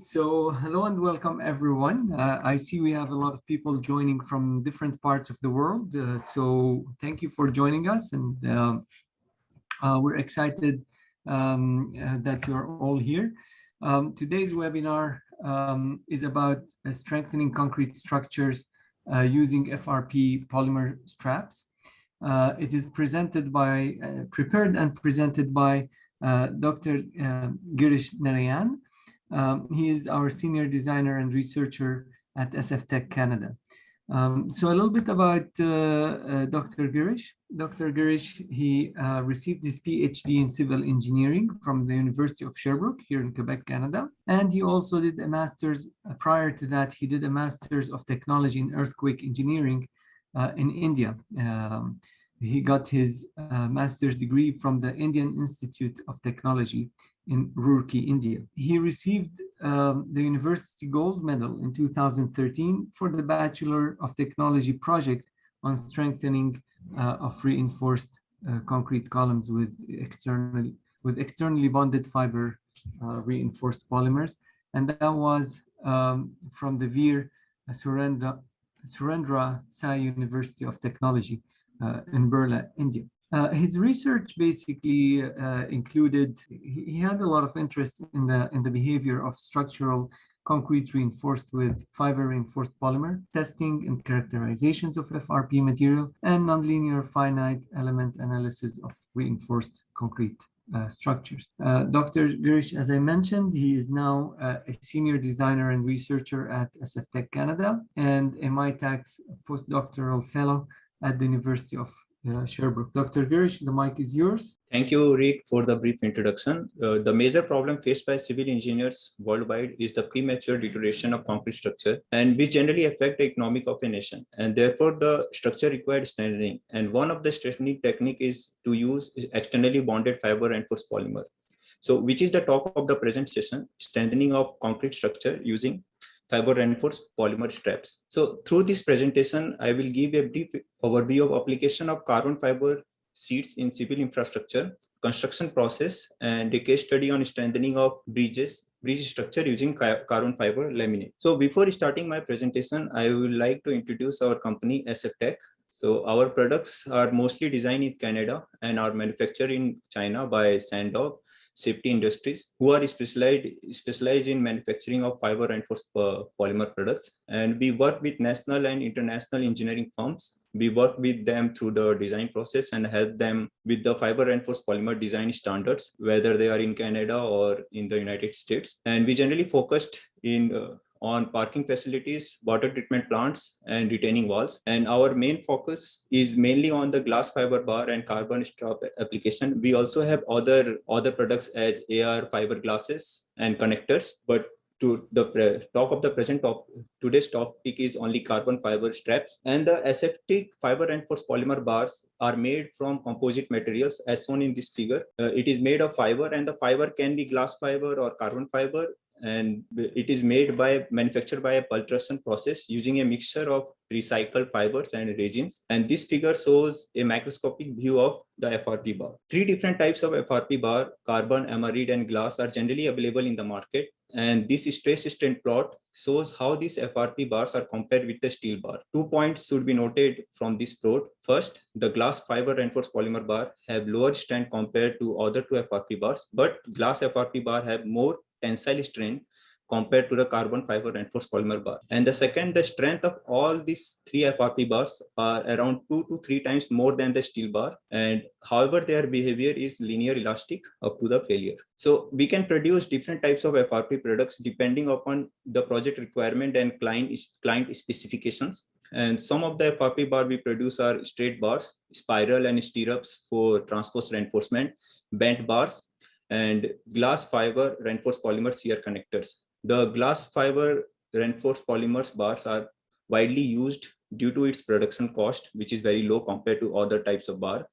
So hello and welcome everyone. I see we have a lot of people joining from different parts of the world. So thank you for joining us, and we're excited that you're all here. Today's webinar is about strengthening concrete structures using FRP polymer straps. It is prepared and presented by Dr. Girish Narayan. He is our senior designer and researcher at SF Canada. So a little bit about Dr. Girish. Dr. Girish, he received his PhD in civil engineering from the University of Sherbrooke here in Quebec, Canada. And he also did a master's, prior to that, he did a master's of technology in earthquake engineering in India. He got his master's degree from the Indian Institute of Technology in Roorkee, India. He received the University Gold Medal in 2013 for the Bachelor of Technology project on strengthening of reinforced concrete columns with externally bonded fiber reinforced polymers. And that was from the Veer Surendra Sai University of Technology in Burla, India. His research basically included, he had a lot of interest in the behavior of structural concrete reinforced with fiber reinforced polymer, testing and characterizations of FRP material, and nonlinear finite element analysis of reinforced concrete structures. Dr. Girish, as I mentioned, he is now a senior designer and researcher at SF Canada and a MITAX postdoctoral fellow at the University of Sherbrooke. Dr. Girish, the mic is yours. Thank you, Rick, for the brief introduction. The major problem faced by civil engineers worldwide is the premature deterioration of concrete structure, and which generally affect the economic of a nation. And therefore, the structure required strengthening. And one of the strengthening technique is to use externally bonded fiber reinforced polymer. So, which is the talk of the present session, strengthening of concrete structure using fiber reinforced polymer straps. So through this presentation, I will give a brief overview of application of carbon fiber sheets in civil infrastructure, construction process, and a case study on strengthening of bridge structure using carbon fiber laminate. So before starting my presentation, I would like to introduce our company SF. So our products are mostly designed in Canada and are manufactured in China by Sandog Safety Industries, who are specialized in manufacturing of fiber reinforced polymer products. And we work with national and international engineering firms. We work with them through the design process and help them with the fiber reinforced polymer design standards, whether they are in Canada or in the United States. And we generally focused on parking facilities, water treatment plants, and retaining walls. And our main focus is mainly on the glass fiber bar and carbon strap application. We also have other products as AR fiberglasses and connectors, but to the talk of the today's topic is only carbon fiber straps. And the SFT fiber reinforced polymer bars are made from composite materials as shown in this figure. It is made of fiber, and the fiber can be glass fiber or carbon fiber. And it is manufactured by a pultrusion process using a mixture of recycled fibers and resins. And this figure shows a microscopic view of the FRP bar. Three different types of FRP bar, carbon, emerald, and glass, are generally available in the market. And this stress strain plot shows how these FRP bars are compared with the steel bar. 2 points should be noted from this plot. First, the glass fiber reinforced polymer bar have lower strength compared to other two FRP bars, but glass FRP bar have more tensile strength compared to the carbon fiber reinforced polymer bar. And the second, the strength of all these three FRP bars are around 2 to 3 times more than the steel bar. And however, their behavior is linear elastic up to the failure. So we can produce different types of FRP products depending upon the project requirement and client specifications. And some of the FRP bar we produce are straight bars, spiral and stirrups for transverse reinforcement, bent bars, and glass fiber reinforced polymer shear connectors. The glass fiber reinforced polymers bars are widely used due to its production cost, which is very low compared to other types of bar,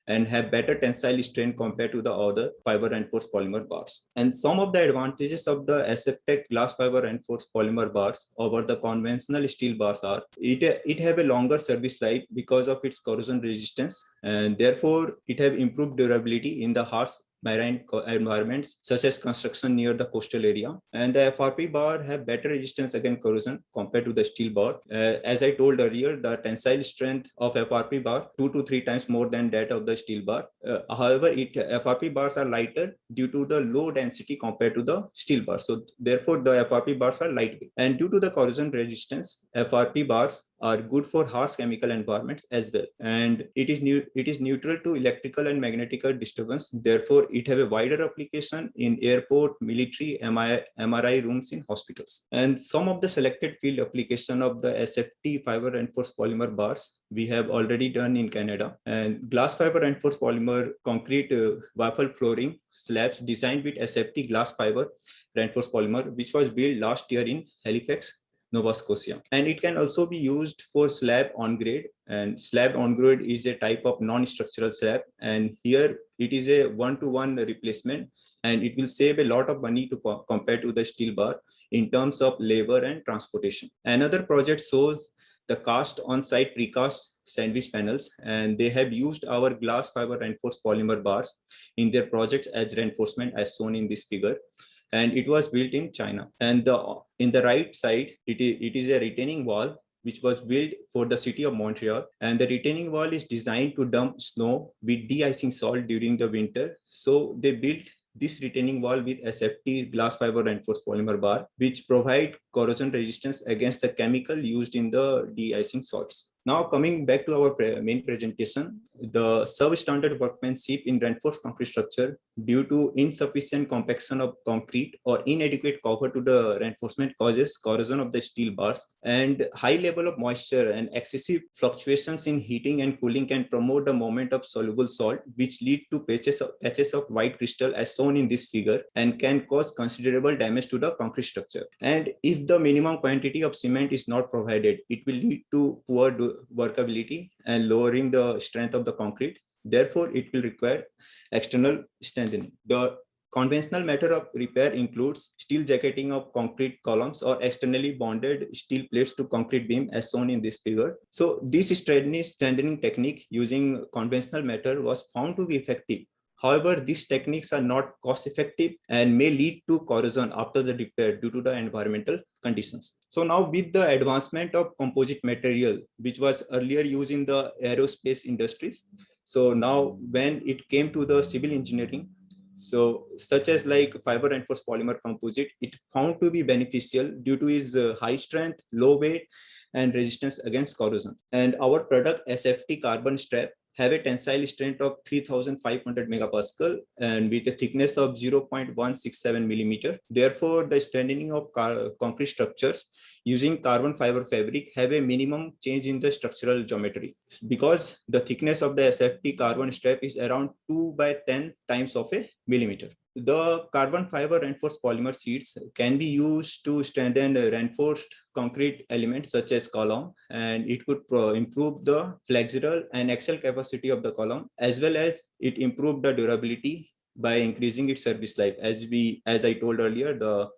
and have better tensile strength compared to the other fiber reinforced polymer bars. And some of the advantages of the SF glass fiber reinforced polymer bars over the conventional steel bars are it have a longer service life because of its corrosion resistance, and therefore it have improved durability in the harsh marine environments such as construction near the coastal area. And the FRP bar have better resistance against corrosion compared to the steel bar. As I told earlier, the tensile strength of FRP bar 2 to 3 times more than that of the steel bar. However, FRP bars are lighter due to the low density compared to the steel bar. So therefore, the FRP bars are lightweight. And due to the corrosion resistance, FRP bars are good for harsh chemical environments as well. And it is neutral to electrical and magnetic disturbance. Therefore, it have a wider application in airport, military, MRI rooms in hospitals. And some of the selected field application of the SFT fiber reinforced polymer bars we have already done in Canada. And glass fiber reinforced polymer concrete waffle flooring slabs designed with SFT glass fiber reinforced polymer, which was built last year in Halifax, Nova Scotia. And it can also be used for slab on grade. And slab on grade is a type of non-structural slab. And here it is a one-to-one replacement, and it will save a lot of money to compare to the steel bar in terms of labor and transportation. Another project shows the cast on-site precast sandwich panels, and they have used our glass fiber reinforced polymer bars in their projects as reinforcement as shown in this figure. And it was built in China. And in the right side, it is a retaining wall which was built for the city of Montreal. And the retaining wall is designed to dump snow with de-icing salt during the winter. So they built this retaining wall with SFT glass fiber reinforced polymer bar, which provide corrosion resistance against the chemical used in the de-icing salts. Now coming back to our main presentation, the substandard workmanship in reinforced concrete structure due to insufficient compaction of concrete or inadequate cover to the reinforcement causes corrosion of the steel bars, and high level of moisture and excessive fluctuations in heating and cooling can promote the movement of soluble salt, which lead to patches of white crystal as shown in this figure and can cause considerable damage to the concrete structure. And if the minimum quantity of cement is not provided, it will lead to poor workability and lowering the strength of the concrete. Therefore, it will require external strengthening. The conventional method of repair includes steel jacketing of concrete columns or externally bonded steel plates to concrete beam as shown in this figure. So this strengthening technique using conventional method was found to be effective. However, these techniques are not cost effective and may lead to corrosion after the repair due to the environmental conditions. So now with the advancement of composite material, which was earlier used in the aerospace industries, so now when it came to the civil engineering, so such as like fiber reinforced polymer composite, it found to be beneficial due to its high strength, low weight, and resistance against corrosion. And our product SFT-CarbonStraps have a tensile strength of 3,500 megapascal and with a thickness of 0.167 millimeter. Therefore, the strengthening of concrete structures using carbon fiber fabric have a minimum change in the structural geometry because the thickness of the SFT-CarbonStrap is around 2 by 10 times of a millimeter. The carbon fiber reinforced polymer sheets can be used to strengthen reinforced concrete elements such as column, and it could improve the flexural and axial capacity of the column, as well as it improved the durability by increasing its service life. As I told earlier, the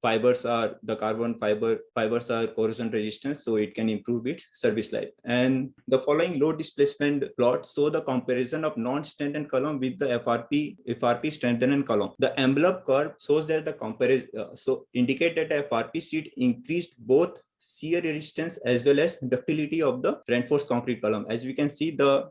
carbon fibers are corrosion resistant, so it can improve its service life. And the following load displacement plot show the comparison of non-strengthened column with the FRP strengthened column. The envelope curve shows that the comparison indicate that the FRP sheet increased both shear resistance as well as ductility of the reinforced concrete column. As we can see, the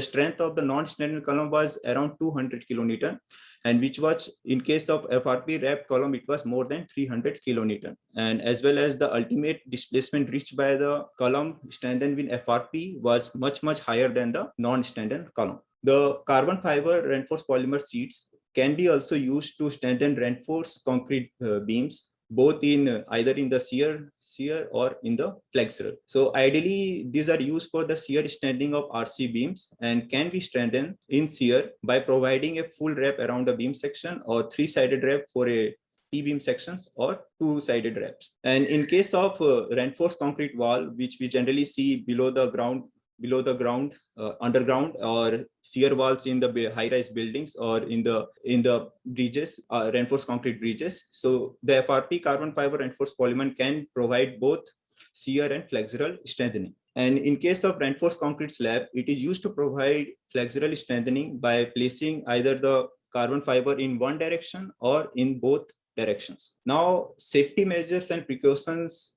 strength of the non-strengthened column was around 200 kilonewton, and which was in case of FRP wrapped column, it was more than 300 kilonewton. And as well as the ultimate displacement reached by the column strengthened with FRP was much higher than the non-strengthened column. The carbon fiber reinforced polymer sheets can be also used to strengthen reinforced concrete beams, both in either in the shear or in the flexural. So ideally, these are used for the shear strengthening of RC beams and can be strengthened in shear by providing a full wrap around the beam section or three-sided wrap for a T-beam sections or two-sided wraps. And in case of reinforced concrete wall, which we generally see below the ground, underground, or shear walls in the high-rise buildings or in the bridges, reinforced concrete bridges. So the FRP carbon fiber reinforced polymer can provide both shear and flexural strengthening. And in case of reinforced concrete slab, it is used to provide flexural strengthening by placing either the carbon fiber in one direction or in both directions. Now, safety measures and precautions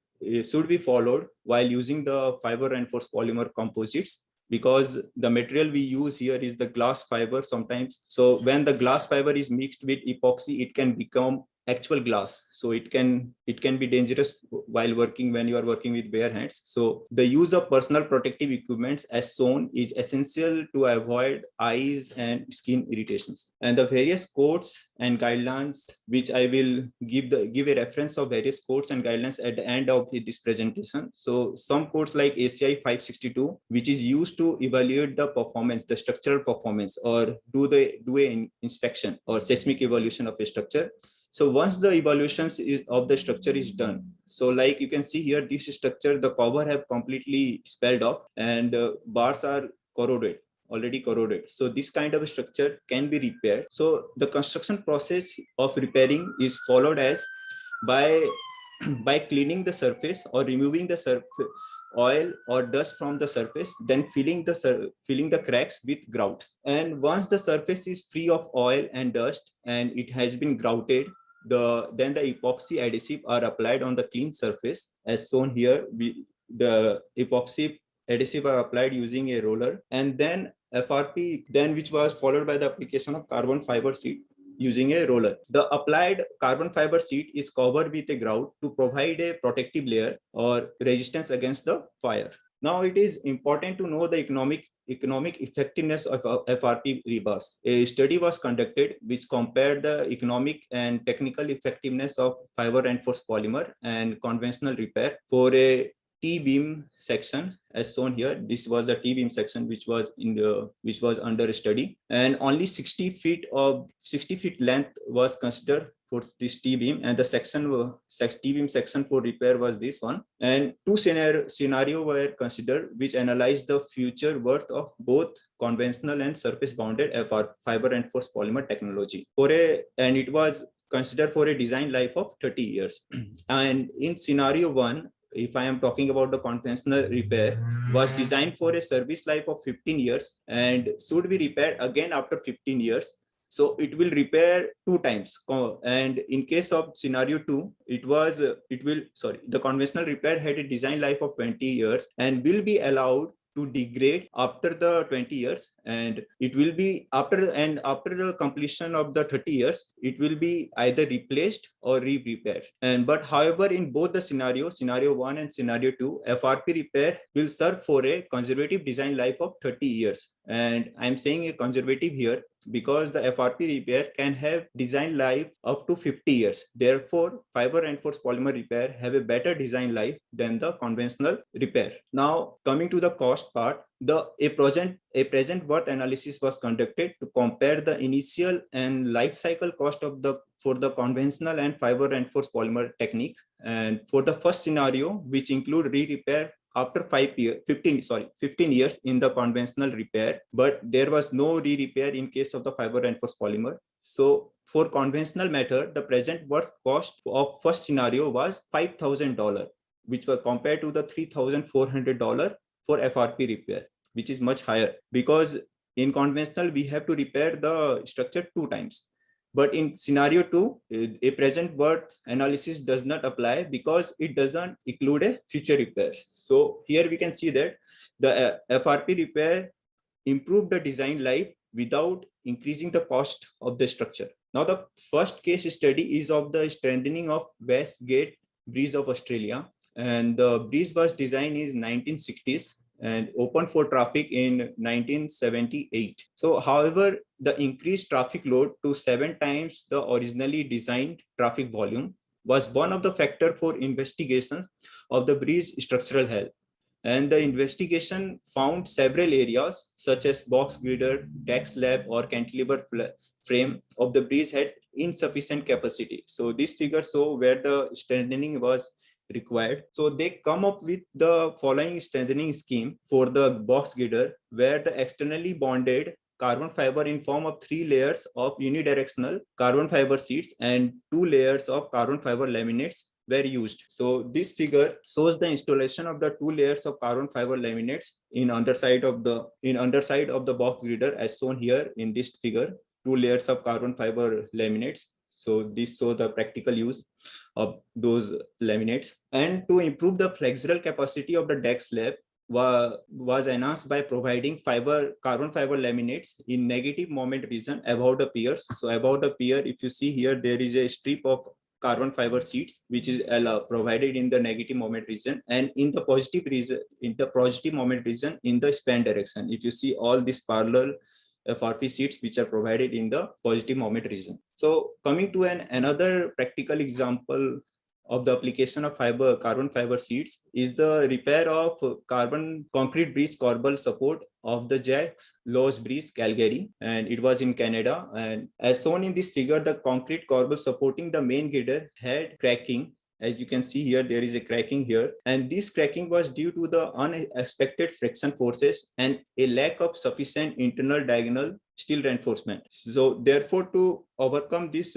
should be followed while using the fiber reinforced polymer composites, because the material we use here is the glass fiber sometimes. So when the glass fiber is mixed with epoxy, it can become actual glass. So it can be dangerous while working, when you are working with bare hands. So the use of personal protective equipments as shown is essential to avoid eyes and skin irritations. And the various codes and guidelines, which I will give a reference of various codes and guidelines at the end of this presentation. So some codes like ACI 562, which is used to evaluate the performance, the structural performance, or do an inspection or seismic evaluation of a structure. So once the evaluations of the structure is done, so like you can see here, this structure, the cover have completely spelled off and bars are already corroded. So this kind of structure can be repaired. So the construction process of repairing is followed as by cleaning the surface or removing the oil or dust from the surface, then filling the cracks with grouts. And once the surface is free of oil and dust and it has been grouted, then the epoxy adhesive are applied on the clean surface as shown here. The epoxy adhesive are applied using a roller, and then FRP, which was followed by the application of carbon fiber sheet using a roller. The applied carbon fiber sheet is covered with a grout to provide a protective layer or resistance against the fire. Now it is important to know the economic effectiveness of FRP rebars. A study was conducted which compared the economic and technical effectiveness of fiber reinforced polymer and conventional repair for a T-beam section as shown here. This was the T-beam section which was under study, and only 60 feet length was considered for this T-beam, and the T-beam section for repair was this one. And two scenario were considered which analyzed the future worth of both conventional and surface bounded fiber reinforced polymer technology and it was considered for a design life of 30 years. And in scenario 1, if I am talking about the conventional repair, was designed for a service life of 15 years and should be repaired again after 15 years. So it will repair 2 times. And in case of scenario 2, the conventional repair had a design life of 20 years and will be allowed to degrade after the 20 years, and it will be after the completion of the 30 years, it will be either replaced or repaired. But however, in both the scenario 1 and scenario 2, FRP repair will serve for a conservative design life of 30 years. And I'm saying a conservative here because the FRP repair can have design life up to 50 years. Therefore, fiber reinforced polymer repair have a better design life than the conventional repair. Now, coming to the cost part, a present worth analysis was conducted to compare the initial and life cycle cost for the conventional and fiber reinforced polymer technique. And for the first scenario, which include re-repair after 15 years in the conventional repair, but there was no re-repair in case of the fiber reinforced polymer. So for conventional method, the present worth cost of first scenario was $5,000, which were compared to the $3,400 for FRP repair, which is much higher because in conventional we have to repair the structure 2 times. But in scenario 2, a present worth analysis does not apply because it doesn't include a future repair. So here we can see that the FRP repair improved the design life without increasing the cost of the structure. Now the first case study is of the strengthening of Westgate Bridge of Australia, and the bridge was designed in 1960s and opened for traffic in 1978. So however, the increased traffic load to 7 times the originally designed traffic volume was one of the factors for investigations of the bridge structural health. And the investigation found several areas such as box girder, deck slab or cantilever frame of the bridge had insufficient capacity. So this figure shows where the strengthening was required. So they come up with the following strengthening scheme for the box girder, where the externally bonded carbon fiber in form of 3 layers of unidirectional carbon fiber sheets and 2 layers of carbon fiber laminates were used. So this figure shows the installation of the 2 layers of carbon fiber laminates in underside of the box girder as shown here in this figure. 2 two layers of carbon fiber laminates. So this shows the practical use of those laminates. And to improve the flexural capacity of the deck slab was enhanced by providing carbon fiber laminates in negative moment region above the piers. So above the pier, if you see here, there is a strip of carbon fiber sheets which is provided in the negative moment region, and in the positive moment region in the span direction. If you see all these parallel FRP sheets which are provided in the positive moment region. So coming to another practical example of the application of carbon fiber sheets is the repair of carbon concrete bridge corbel support of the Jacques Loge Bridge, Calgary, and it was in Canada. And as shown in this figure, the concrete corbel supporting the main girder had cracking. As you can see here, there is a cracking here, and this cracking was due to the unexpected friction forces and a lack of sufficient internal diagonal steel reinforcement. So therefore, to overcome this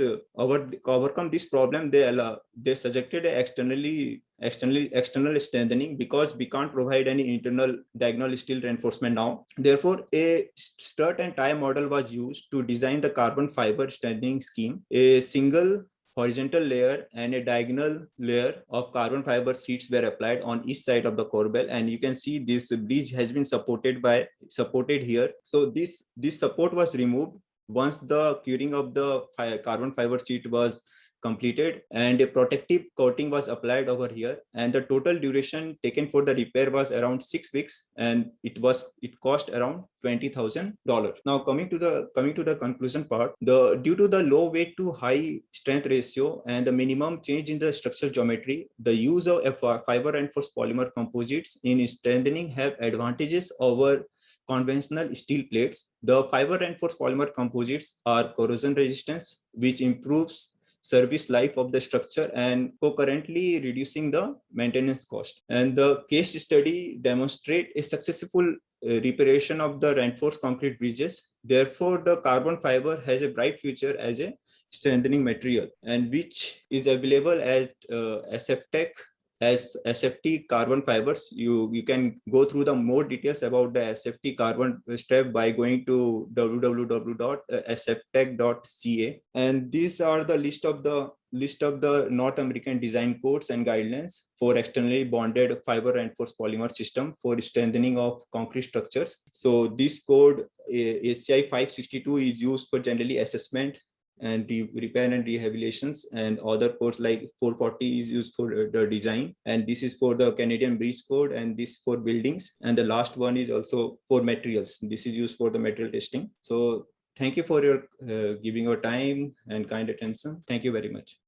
problem, they suggested external strengthening, because we can't provide any internal diagonal steel reinforcement now. Therefore, a strut and tie model was used to design the carbon fiber strengthening scheme. A single horizontal layer and a diagonal layer of carbon fiber sheets were applied on each side of the corbel, and you can see this bridge has been supported here. So this support was removed once the curing of the carbon fiber sheet was completed, and a protective coating was applied over here, and the total duration taken for the repair was around 6 weeks, and it cost around $20,000. Now coming to the conclusion part, due to the low weight to high strength ratio and the minimum change in the structural geometry, the use of fiber reinforced polymer composites in strengthening have advantages over conventional steel plates. The fiber reinforced polymer composites are corrosion resistant, which improves service life of the structure and concurrently reducing the maintenance cost. And the case study demonstrate a successful reparation of the reinforced concrete bridges. Therefore, the carbon fiber has a bright future as a strengthening material, and which is available at SFT as SFT carbon fibers. You can go through the more details about the SFT carbon strap by going to www.sft.ca. And these are the list of the North American design codes and guidelines for externally bonded fiber reinforced polymer system for strengthening of concrete structures. So this code ACI 562 is used for generally assessment and repair and rehabilitations, and other codes like 440 is used for the design, and this is for the Canadian Bridge Code, and this for buildings, and the last one is also for materials. This is used for the material testing. So thank you for your giving your time and kind attention. Thank you very much.